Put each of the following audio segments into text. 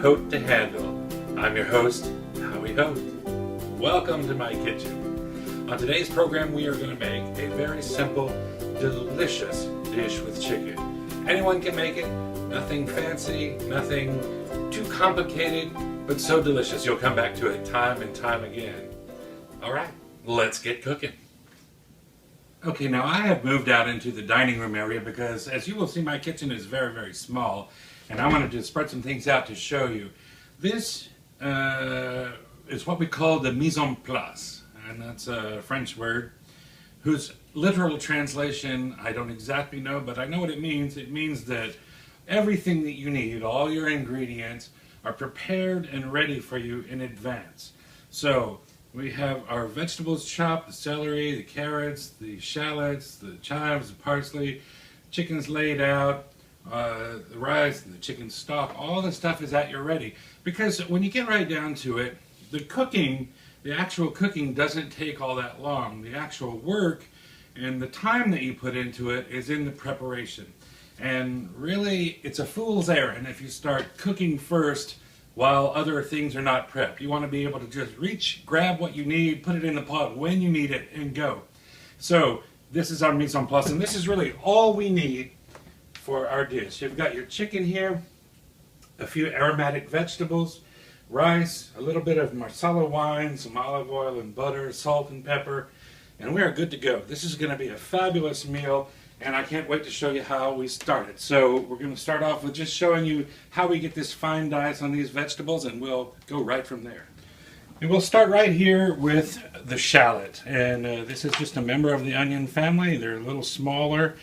Haute to handle. I'm your host, Haute. Welcome to my kitchen. On today's program, we are going to make a very simple, delicious dish with chicken. Anyone can make it. Nothing fancy, nothing too complicated, but so delicious. You'll come back to it time and time again. All right, let's get cooking. Okay, now I have moved out into the dining room area because, as you will see, my kitchen is very, very small, and I wanted to spread some things out to show you. This is what we call the mise en place, and that's a French word whose literal translation I don't exactly know, but I know what it means. It means that everything that you need, all your ingredients, are prepared and ready for you in advance. So we have our vegetables chopped, the celery, the carrots, the shallots, the chives, the parsley, chicken's laid out, the rice, and the chicken stock. All the stuff is at your ready. Because when you get right down to it, the actual cooking doesn't take all that long. The actual work and the time that you put into it is in the preparation. And really, it's a fool's errand if you start cooking first while other things are not prepped. You want to be able to just reach, grab what you need, put it in the pot when you need it, and go. So this is our mise en place, and this is really all we need for our dish. You've got your chicken here, a few aromatic vegetables, rice, a little bit of Marsala wine, some olive oil and butter, salt and pepper, and we are good to go. This is going to be a fabulous meal, and I can't wait to show you how we start it. So we're going to start off with just showing you how we get this fine dice on these vegetables, and we'll go right from there. And we'll start right here with the shallot, and this is just a member of the onion family. They're a little smaller.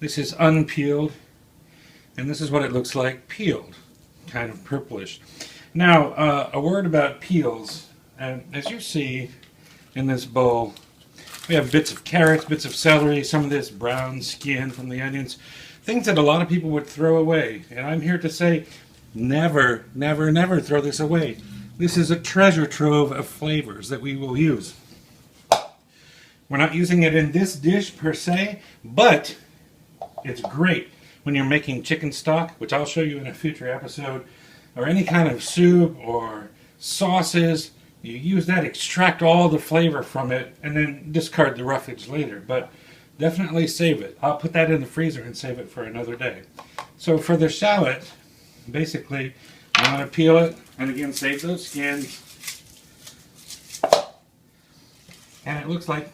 This is unpeeled, and this is what it looks like peeled, kind of purplish. Now, a word about peels. As you see in this bowl, we have bits of carrots, bits of celery, some of this brown skin from the onions, things that a lot of people would throw away. And I'm here to say, never, never, never throw this away. This is a treasure trove of flavors that we will use. We're not using it in this dish per se, but it's great when you're making chicken stock, which I'll show you in a future episode, or any kind of soup or sauces. You use that, extract all the flavor from it, and then discard the roughage later. But definitely save it. I'll put that in the freezer and save it for another day. So for the shallot, basically, I'm going to peel it, and again, save those skins. And it looks like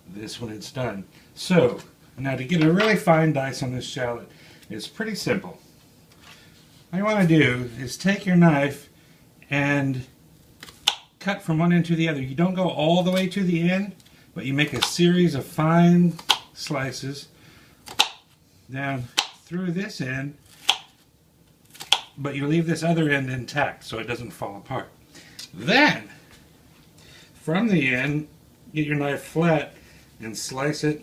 this when it's done. So, now to get a really fine dice on this shallot, it's pretty simple. All you want to do is take your knife and cut from one end to the other. You don't go all the way to the end, but you make a series of fine slices down through this end, but you leave this other end intact so it doesn't fall apart. Then, from the end, get your knife flat and slice it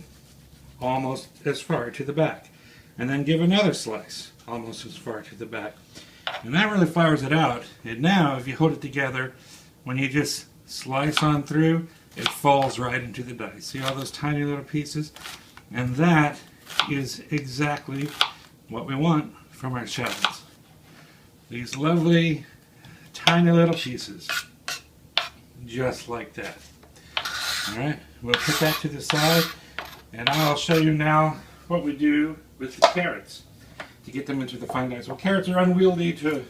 almost as far to the back. And then give another slice almost as far to the back. And that really fires it out. And now, if you hold it together, when you just slice on through, it falls right into the dice. See all those tiny little pieces? And that is exactly what we want from our shallots. These lovely, tiny little pieces. Just like that. Alright, we'll put that to the side, and I'll show you now what we do with the carrots to get them into the fine dice. Well, carrots are unwieldy to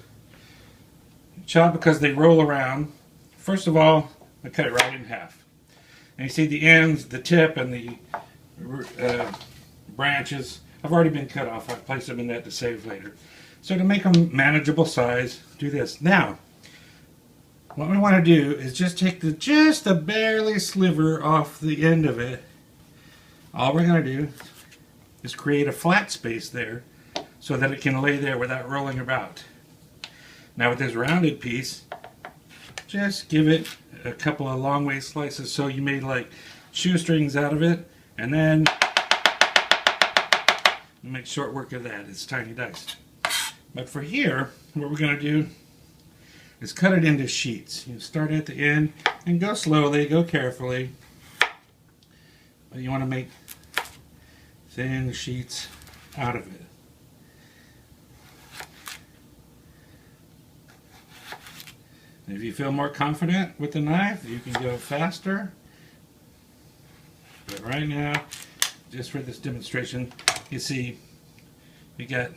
chop because they roll around. First of all, I cut it right in half. And you see the ends, the tip, and the branches have already been cut off. I've placed them in that to save later. So to make them manageable size, do this. Now, what we want to do is just take just a barely sliver off the end of it. All we're going to do is create a flat space there so that it can lay there without rolling about. Now with this rounded piece, just give it a couple of long way slices so you made like shoestrings out of it, and then make short work of that. It's tiny dice. But for here, what we're going to do is cut it into sheets. You start at the end and go slowly, go carefully. But you want to make thin sheets out of it. If you feel more confident with the knife, you can go faster. But right now, just for this demonstration, you see we got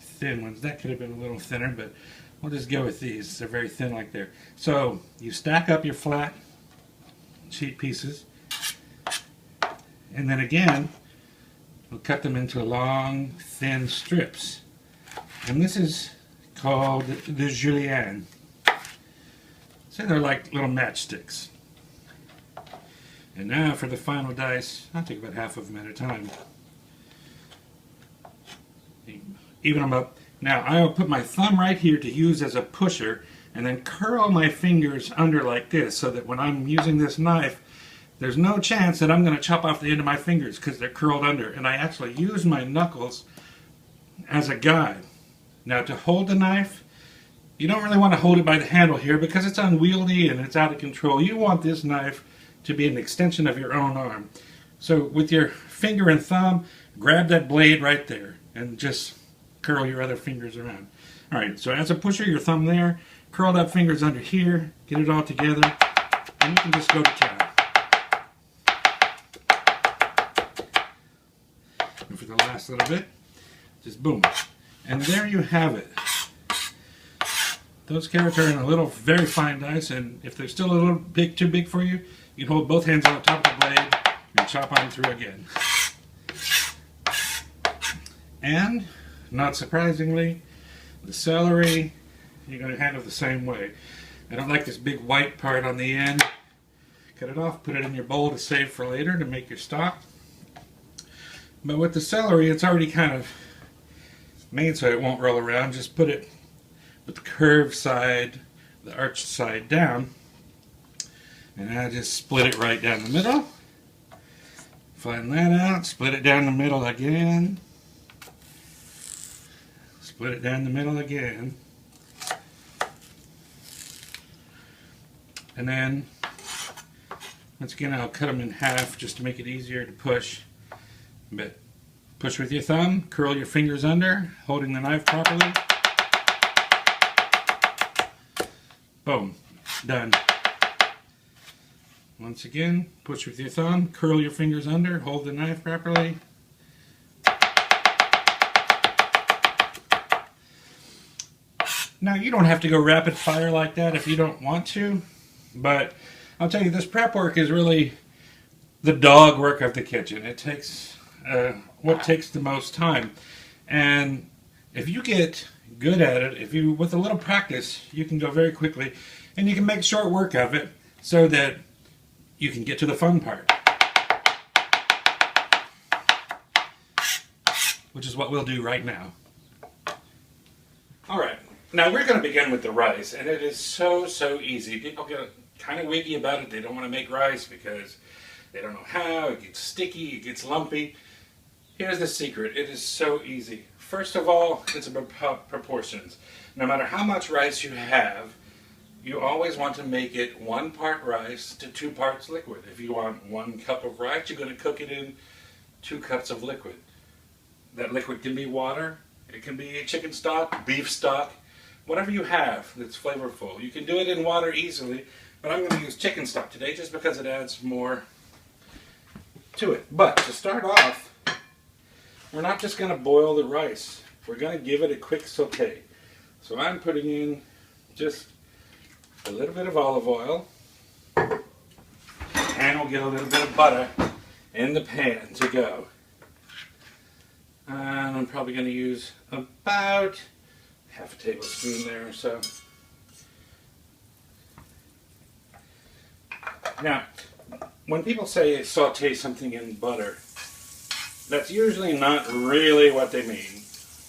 thin ones. That could have been a little thinner, but we'll just go with these. They're very thin like there. So you stack up your flat sheet pieces, and then again, we'll cut them into long, thin strips. And this is called the julienne. So they're like little matchsticks. And now for the final dice, I'll take about half of them at a time. Even them up. Now I'll put my thumb right here to use as a pusher and then curl my fingers under like this so that when I'm using this knife, there's no chance that I'm going to chop off the end of my fingers because they're curled under. And I actually use my knuckles as a guide. Now to hold the knife, you don't really want to hold it by the handle here because it's unwieldy and it's out of control. You want this knife to be an extension of your own arm. So with your finger and thumb, grab that blade right there and just curl your other fingers around. Alright, so as a pusher, your thumb there, curled up fingers under here, get it all together, and you can just go to town. And for the last little bit, just boom. And there you have it. Those carrots are in a little very fine dice, and if they're still a little bit too big for you, you can hold both hands on the top of the blade and chop on through again. And, not surprisingly, the celery, you're going to handle the same way. I don't like this big white part on the end. Cut it off, put it in your bowl to save for later to make your stock. But with the celery, it's already kind of made so it won't roll around. Just put it with the curved side, the arched side down. And I just split it right down the middle. Flatten that out, split it down the middle again. Split it down the middle again. And then, once again, I'll cut them in half just to make it easier to push. But push with your thumb, curl your fingers under, holding the knife properly. Boom, done. Once again, push with your thumb, curl your fingers under, hold the knife properly. Now, you don't have to go rapid fire like that if you don't want to, but I'll tell you, this prep work is really the dog work of the kitchen. It takes what takes the most time. And if you get good at it, if you, with a little practice, you can go very quickly, and you can make short work of it so that you can get to the fun part, which is what we'll do right now. All right, now we're going to begin with the rice, and it is so easy. People get kind of wiggy about it. They don't want to make rice because they don't know how. It gets sticky, it gets lumpy. Here's the secret. It is so easy. First of all, it's about proportions. No matter how much rice you have, you always want to make it 1 part rice to 2 parts liquid. If you want 1 cup of rice, you're going to cook it in 2 cups of liquid. That liquid can be water, it can be chicken stock, beef stock, whatever you have that's flavorful. You can do it in water easily, but I'm going to use chicken stock today just because it adds more to it. But to start off, we're not just going to boil the rice. We're going to give it a quick saute. So I'm putting in just a little bit of olive oil, and we'll get a little bit of butter in the pan to go. And I'm probably going to use about half a tablespoon there or so. Now, when people say saute something in butter, that's usually not really what they mean.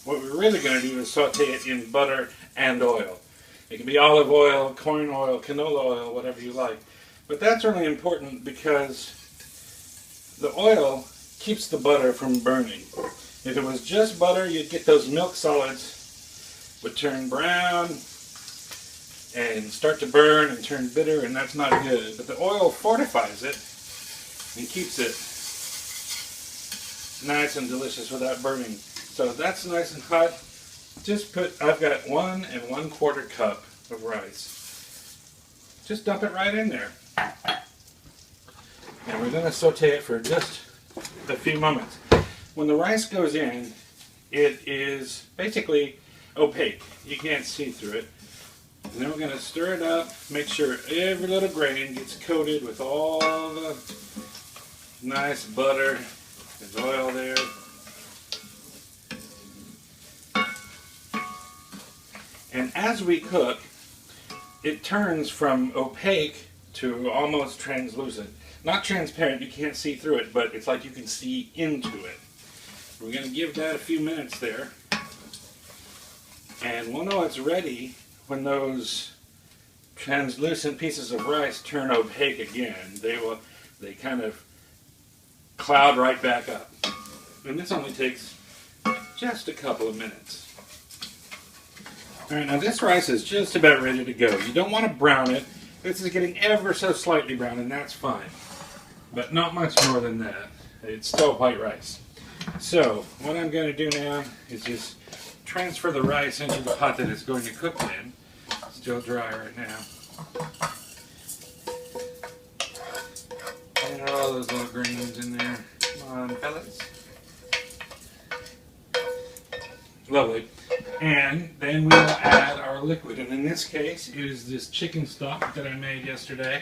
What we're really going to do is saute it in butter and oil. It can be olive oil, corn oil, canola oil, whatever you like. But that's really important because the oil keeps the butter from burning. If it was just butter, you'd get those milk solids would turn brown and start to burn and turn bitter, and that's not good. But the oil fortifies it and keeps it nice and delicious without burning. So that's nice and hot. Just put, I've got 1 1/4 cup of rice. just dump it right in there. And we're going to saute it for just a few moments. When the rice goes in, it is basically opaque. You can't see through it. And then we're going to stir it up, make sure every little grain gets coated with all the nice butter. There's oil there. And as we cook, it turns from opaque to almost translucent. Not transparent, you can't see through it, but it's like you can see into it. We're going to give that a few minutes there. And we'll know it's ready when those translucent pieces of rice turn opaque again. They kind of cloud right back up. And this only takes just a couple of minutes. Alright, now this rice is just about ready to go. You don't want to brown it. This is getting ever so slightly brown, and that's fine. But not much more than that. It's still white rice. So, what I'm going to do now is just transfer the rice into the pot that it's going to cook in. It's still dry right now. And all those little grains in there. Come on, fellas. Lovely. And then we'll add our liquid. And in this case, it is this chicken stock that I made yesterday.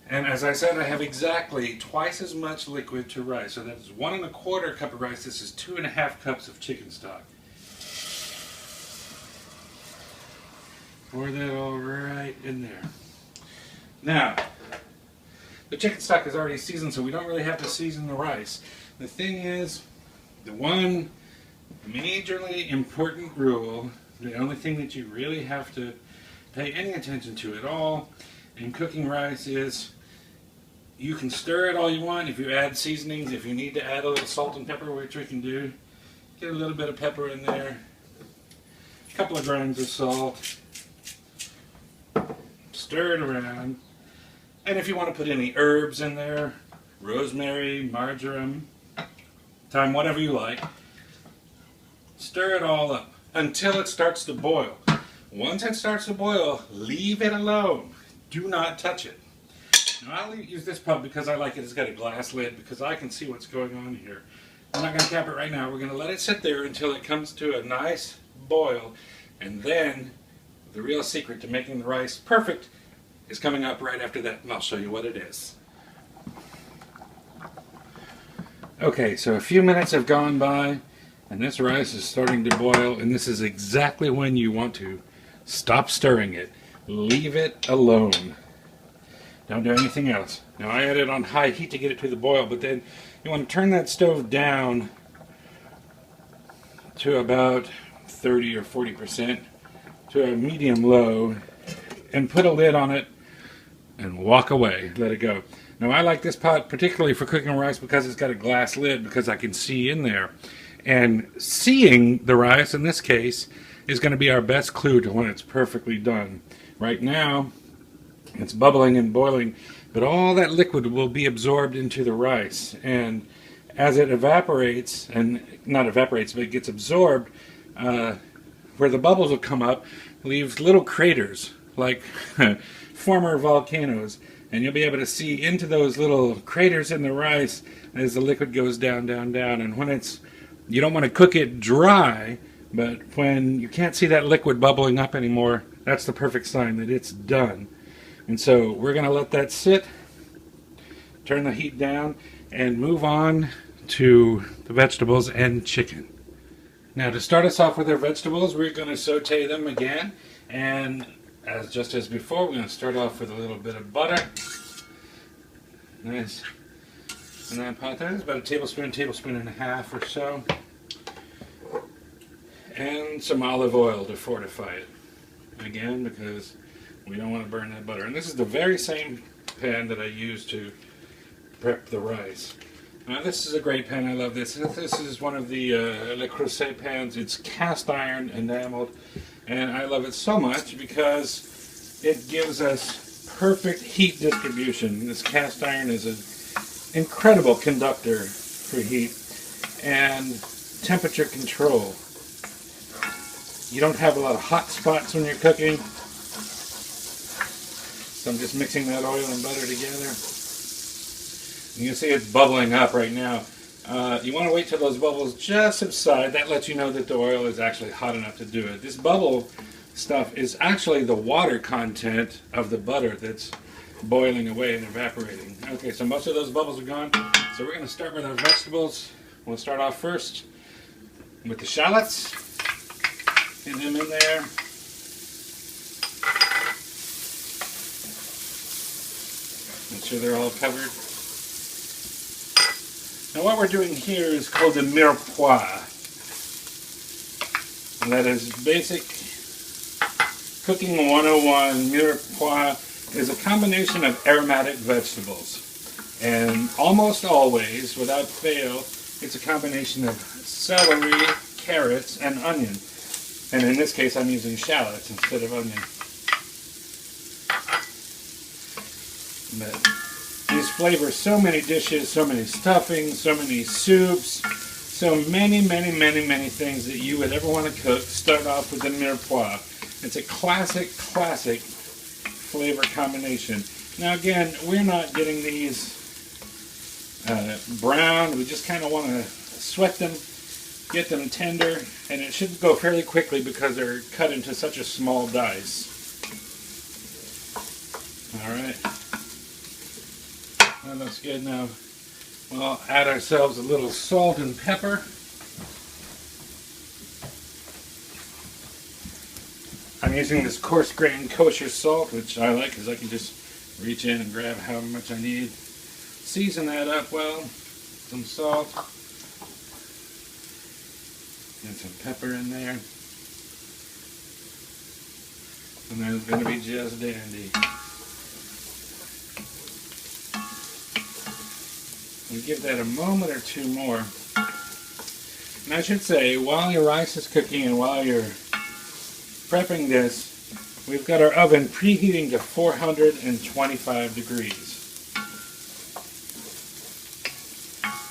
And as I said, I have exactly twice as much liquid to rice. So that's 1 1/4 cup of rice. This is 2 1/2 cups of chicken stock. Pour that all right in there. Now, the chicken stock is already seasoned, so we don't really have to season the rice. The thing is, the one majorly important rule, the only thing that you really have to pay any attention to at all in cooking rice is you can stir it all you want. If you add seasonings, if you need to add a little salt and pepper, which we can do, get a little bit of pepper in there, a couple of grains of salt, stir it around, and if you want to put any herbs in there, rosemary, marjoram, thyme, whatever you like, stir it all up until it starts to boil. Once it starts to boil, leave it alone. Do not touch it. Now I'll use this pot because I like it. It's got a glass lid because I can see what's going on here. I'm not going to cap it right now. We're going to let it sit there until it comes to a nice boil. And then the real secret to making the rice perfect is coming up right after that, and I'll show you what it is. Okay, so a few minutes have gone by, and this rice is starting to boil, and this is exactly when you want to stop stirring it. Leave it alone. Don't do anything else. Now I had it on high heat to get it to the boil, but then you want to turn that stove down to about 30 or 40% to a medium low and put a lid on it and walk away. Let it go. Now I like this pot particularly for cooking rice because it's got a glass lid because I can see in there. And seeing the rice in this case is going to be our best clue to when it's perfectly done. Right now it's bubbling and boiling, but all that liquid will be absorbed into the rice, and as it evaporates, and not evaporates, but it gets absorbed, where the bubbles will come up, leaves little craters like former volcanoes, and you'll be able to see into those little craters in the rice as the liquid goes down, down, down. And when you don't want to cook it dry, but when you can't see that liquid bubbling up anymore, that's the perfect sign that it's done. And so we're going to let that sit, turn the heat down, and move on to the vegetables and chicken. Now to start us off with our vegetables, we're going to saute them again, and just as before, we're going to start off with a little bit of butter. Nice. And then pot that is about a tablespoon and a half or so. And some olive oil to fortify it. Again, because we don't want to burn that butter. And this is the very same pan that I use to prep the rice. Now this is a great pan. I love this. This is one of the Le Creuset pans. It's cast iron enameled, and I love it so much because it gives us perfect heat distribution. This cast iron is an incredible conductor for heat and temperature control. You don't have a lot of hot spots when you're cooking. So I'm just mixing that oil and butter together. You can see it's bubbling up right now. You want to wait till those bubbles just subside. That lets you know that the oil is actually hot enough to do it. This bubble stuff is actually the water content of the butter that's boiling away and evaporating. Okay, so most of those bubbles are gone. So we're going to start with our vegetables. We'll start off first with the shallots. Get them in there. Make sure they're all covered. Now what we're doing here is called the mirepoix. And that is basic cooking 101. Mirepoix is a combination of aromatic vegetables. And almost always, without fail, it's a combination of celery, carrots, and onion. And in this case, I'm using shallots instead of onion. But these flavor so many dishes, so many stuffings, so many soups, so many things that you would ever want to cook. Start off with the mirepoix. It's a classic flavor combination. Now again, we're not getting these brown. We just kind of want to sweat them, get them tender, and it should go fairly quickly because they're cut into such a small dice. Alright. That looks good. Now we'll add ourselves a little salt and pepper. I'm using this coarse grain kosher salt, which I like because I can just reach in and grab how much I need. Season that up well. Some salt. And some pepper in there. And then it's going to be just dandy. We give that a moment or two more. And I should say, while your rice is cooking and while you're prepping this, we've got our oven preheating to 425 degrees.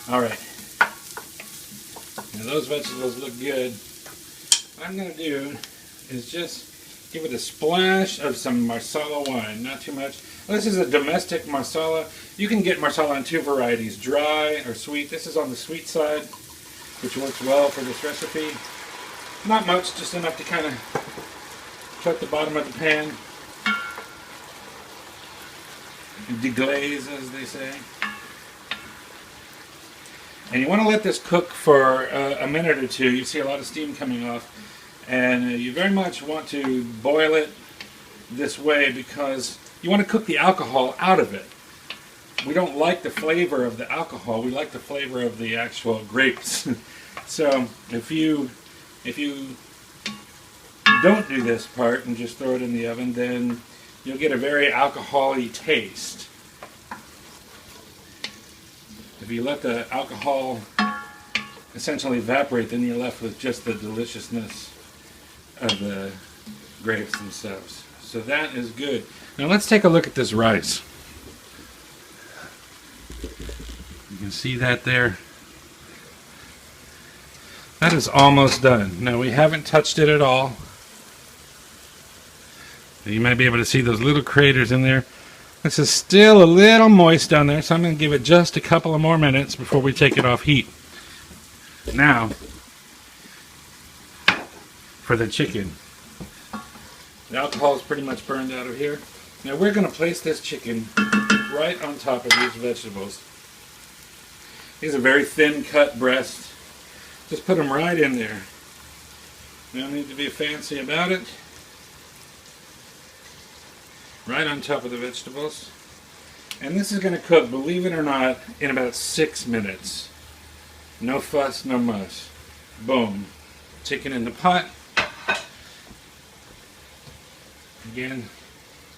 Alright. Now those vegetables look good. What I'm going to do is just give it a splash of some Marsala wine. Not too much. This is a domestic Marsala. You can get Marsala in two varieties, dry or sweet. This is on the sweet side, which works well for this recipe. Not much, just enough to kind of coat the bottom of the pan. Deglaze, as they say. And you want to let this cook for a minute or two. You see a lot of steam coming off. And you very much want to boil it this way because you want to cook the alcohol out of it. We don't like the flavor of the alcohol. We like the flavor of the actual grapes. So if you don't do this part and just throw it in the oven, then you'll get a very alcohol-y taste. If you let the alcohol essentially evaporate, then you're left with just the deliciousness of the grapes themselves. So that is good. Now let's take a look at this rice. You can see that there. That is almost done. Now we haven't touched it at all. You might be able to see those little craters in there. This is still a little moist down there, so I'm going to give it just a couple of more minutes before we take it off heat. Now, for the chicken. The alcohol is pretty much burned out of here. Now we're going to place this chicken right on top of these vegetables. These are very thin cut breasts. Just put them right in there. You don't need to be fancy about it. Right on top of the vegetables. And this is going to cook, believe it or not, in about 6 minutes. No fuss, no muss. Boom. Chicken in the pot. Again,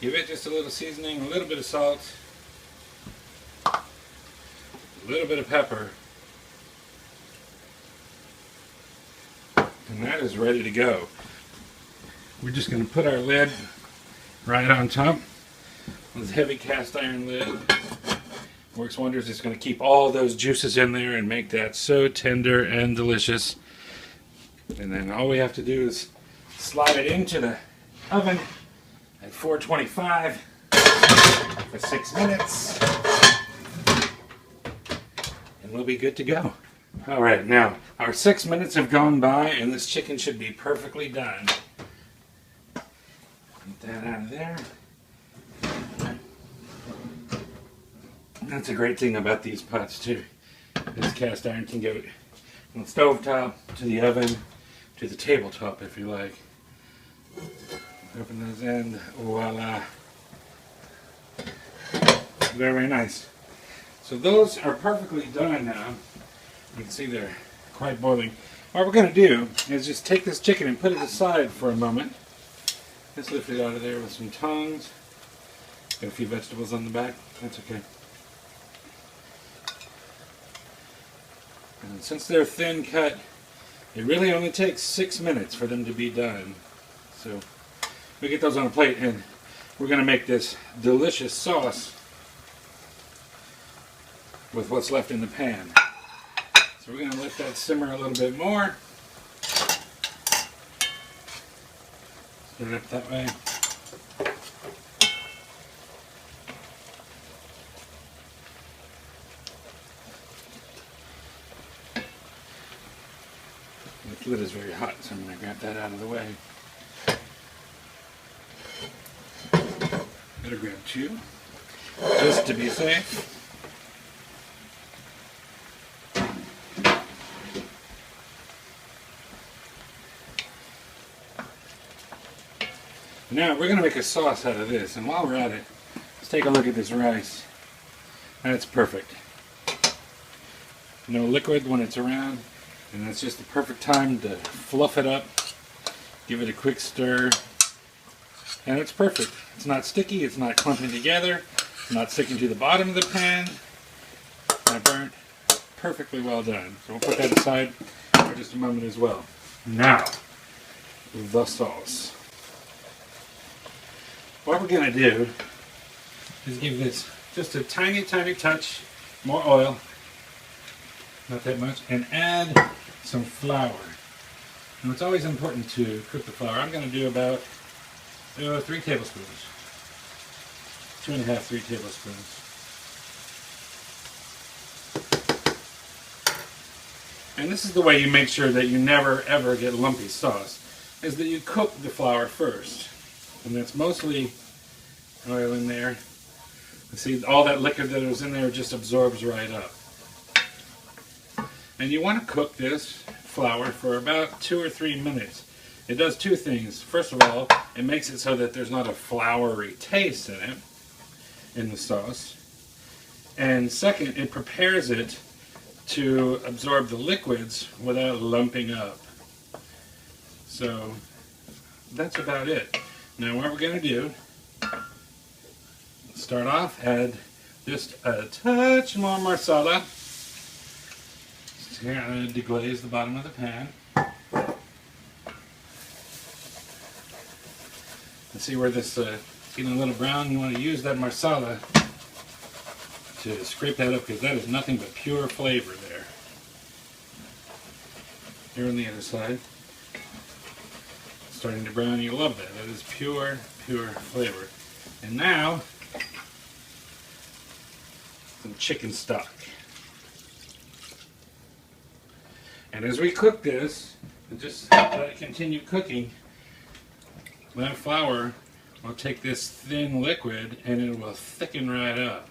give it just a little seasoning, a little bit of salt, a little bit of pepper, and that is ready to go. We're just going to put our lid right on top. This heavy cast iron lid works wonders. It's going to keep all those juices in there and make that so tender and delicious. And then all we have to do is slide it into the oven at 425 for 6 minutes. And we'll be good to go. Alright, now our 6 minutes have gone by and this chicken should be perfectly done. Get that out of there. That's a great thing about these pots too. This cast iron can go from the stove top to the oven to the tabletop if you like. Open those and voila. Very, very nice. So those are perfectly done now. You can see they're quite boiling. What we're going to do is just take this chicken and put it aside for a moment. Just lift it out of there with some tongs. Got a few vegetables on the back. That's okay. And since they're thin cut, it really only takes 6 minutes for them to be done. So we get those on a plate and we're going to make this delicious sauce with what's left in the pan. So we're going to let that simmer a little bit more. Put it up that way. The lid is very hot, so I'm going to grab that out of the way. Better grab 2, just to be safe. Now we're going to make a sauce out of this, and while we're at it, let's take a look at this rice. That's perfect. No liquid when it's around. And that's just the perfect time to fluff it up, give it a quick stir, and it's perfect. It's not sticky, it's not clumping together, it's not sticking to the bottom of the pan, not burnt, perfectly well done. So we'll put that aside for just a moment as well. Now, the sauce. What we're going to do is give this just a tiny, tiny touch more oil. Not that much, and add some flour. And it's always important to cook the flour. I'm going to do about 3 tablespoons. 2.5, 3 tablespoons. And this is the way you make sure that you never ever get lumpy sauce, is that you cook the flour first. And that's mostly oil in there. See, all that liquid that was in there just absorbs right up. And you want to cook this flour for about 2 or 3 minutes. It does 2 things. First of all, it makes it so that there's not a floury taste in it, in the sauce. And second, it prepares it to absorb the liquids without lumping up. So that's about it. Now what we're going to do, start off, add just a touch more marsala. Here, I'm going to deglaze the bottom of the pan. And see where this is getting a little brown? You want to use that marsala to scrape that up because that is nothing but pure flavor there. Here on the other side, starting to brown. You love that. That is pure, pure flavor. And now, some chicken stock. And as we cook this, just let it continue cooking, that flour will take this thin liquid and it will thicken right up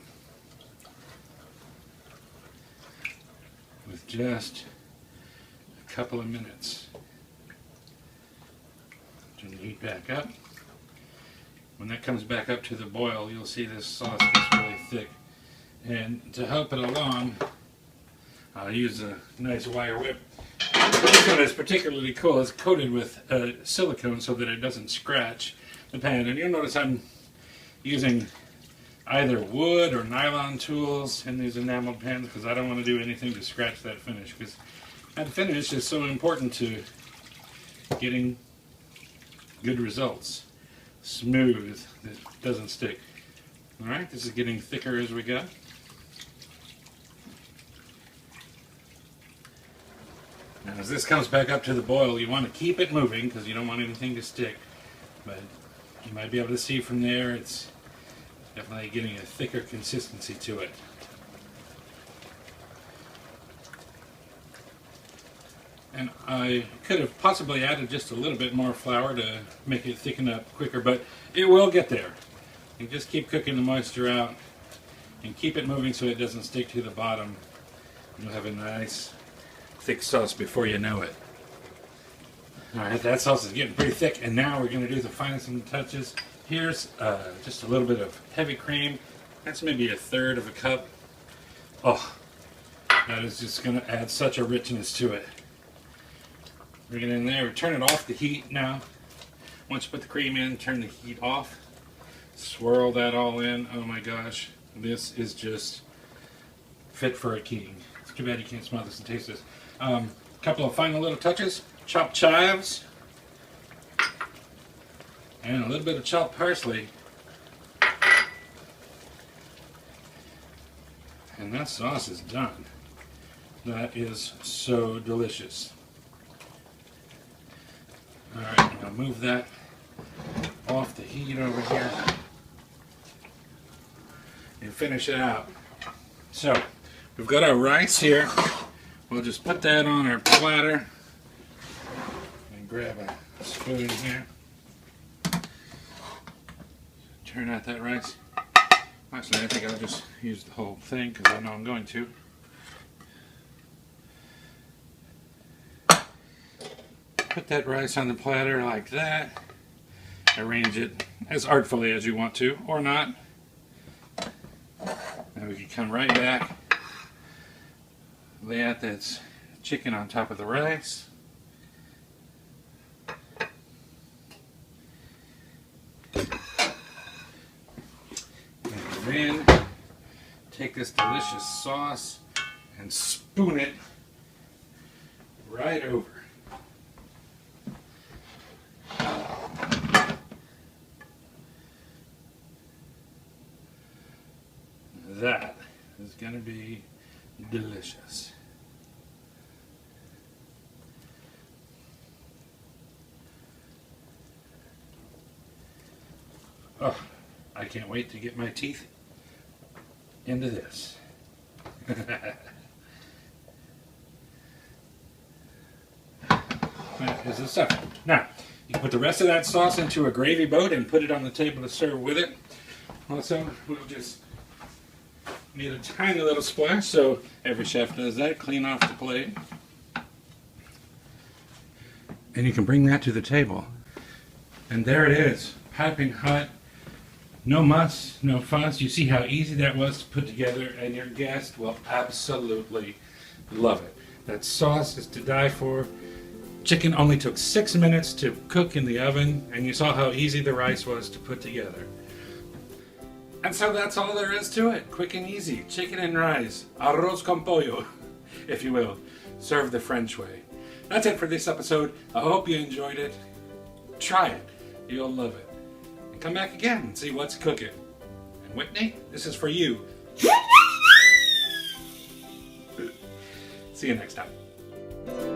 with just a couple of minutes. Turn the heat back up. When that comes back up to the boil, you'll see this sauce gets really thick. And to help it along, I'll use a nice wire whip. This one is particularly cool. It's coated with silicone so that it doesn't scratch the pan. And you'll notice I'm using either wood or nylon tools in these enameled pans because I don't want to do anything to scratch that finish, because that finish is so important to getting good results. Smooth, that doesn't stick. Alright, this is getting thicker as we go. Now as this comes back up to the boil, you want to keep it moving because you don't want anything to stick. But you might be able to see from there it's Definitely getting a thicker consistency to it. And I could have possibly added just a little bit more flour to make it thicken up quicker, but it will get there. You just keep cooking the moisture out and keep it moving so it doesn't stick to the bottom. You'll have a nice thick sauce before you know it. Alright, that sauce is getting pretty thick, and now we're going to do the finishing touches. Here's just a little bit of heavy cream. That's maybe 1/3 cup. Oh, that is just going to add such a richness to it. Bring it in there. Turn it off the heat now. Once you put the cream in, turn the heat off. Swirl that all in. Oh my gosh. This is just fit for a king. It's too bad you can't smell this and taste this. Couple of final little touches. Chopped chives. And a little bit of chopped parsley. And that sauce is done. That is so delicious. Alright, I'm going to move that off the heat over here and finish it out. So, we've got our rice here. We'll just put that on our platter and grab a spoon here. Turn out that rice. Actually, I think I'll just use the whole thing because I know I'm going to. Put that rice on the platter like that. Arrange it as artfully as you want to, or not. Now we can come right back. Lay out that chicken on top of the rice. And then take this delicious sauce and spoon it right over. That is going to be delicious. Oh, I can't wait to get my teeth into this. That is the stuff. Now, you can put the rest of that sauce into a gravy boat and put it on the table to serve with it. Also, we'll just need a tiny little splash, so every chef does that. Clean off the plate. And you can bring that to the table. And there it is, piping hot. No muss, no fuss. You see how easy that was to put together, and your guest will absolutely love it. That sauce is to die for. Chicken only took 6 minutes to cook in the oven, and you saw how easy the rice was to put together. And so that's all there is to it. Quick and easy. Chicken and rice. Arroz con pollo, if you will. Served the French way. That's it for this episode. I hope you enjoyed it. Try it. You'll love it. And come back again and see what's cooking. And Whitney, this is for you. See you next time.